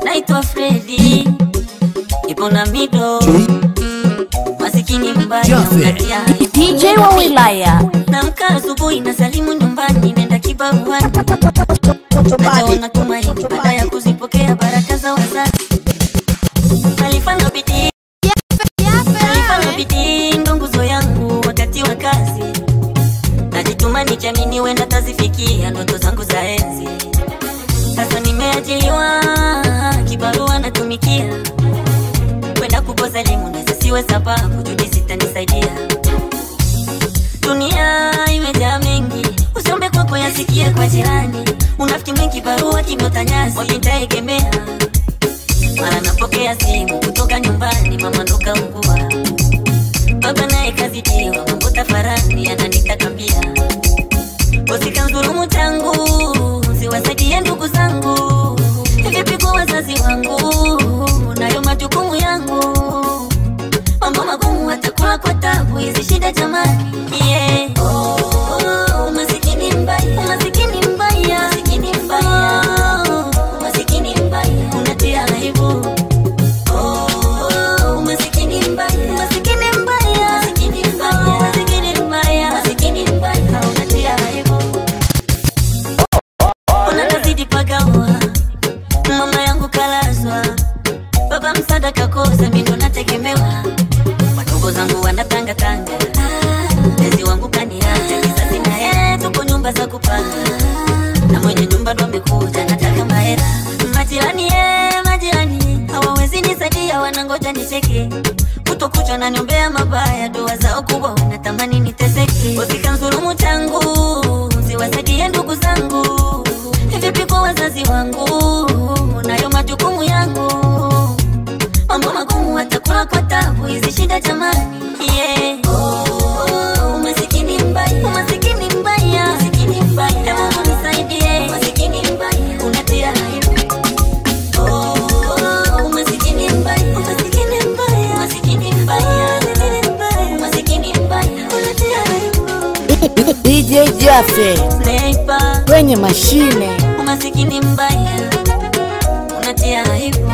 Naitwa Freddy, ipo na mido, masikini mbaya DJ wa wilaya. Naamka asubuhi na salimu nyumbani, nenda kibaruani, naona tumaini baada ya kuzipokea baraka za wazazi. Nalifanya bidii ndo nguzo yangu wakati wa kazi, najituma nikiamini wenda tazifikia ndoto zangu za enzi. Sasa nimeajiliwa kibarua natumikia, kwenda kukosa elimu na siwe sababu, juhudi zitanisaidia. Dunia imejaa mengi, usiombe kwako yasikie kwa jirani. Unafiki mwingi barua kimota nyasi, wapi nitaegemea? Mara napokea simu kutoka nyumbani, mama ndo kaugua, baba naye kazidiwa, mambo tafarani ananitaka pia. Bosi kanzulumu changu, siwasaidie ndugu zangu. Vipi kwa wazazi wangu, nayo majukumu yangu. Mambo magumu watakula kwa tabu, hizi shida jamani. Masikini mbaya, masikini mbaya, masikini mbaya, masikini mbaya, unatia aibu. Masikini mbaya, masikini mbaya, masikini mbaya, masikini mbaya, masikini mbaya, unatia aibu. Unazidi pagawa, mama yangu kalazwa, baba msaada kakosa, mimi ndo nategemewa. Wadogo zangu wanatanga tanga, mlezi wangu kaniacha, kisasi na yeye tuko nyumba za kupanga, na mwenye nyumba ndo amekuja nataka mahera. Majirani hawawezi nisaidia, wanangoja nicheke, kutokuchwa na niombea mabaya, dua zao kubwa wanatamani niteseke. Usikanzulumu changu, siwasaidie ndugu zangu. Vipi kwa wazazi wangu, nayo majukumu yangu. Mambo magumu watakula kwa tabu, hizi shida jamani. Masikini mbaya, masikini mbaya, masikini mbaya, Mungu nisaidie. Masikini mbaya, unatia aibu. Masikini mbaya, masikini mbaya, masikini mbaya, masikini mbaya, unatia aibu. DJ Jaffe kwenye mashine. Masikini mbaya, unatia aibu.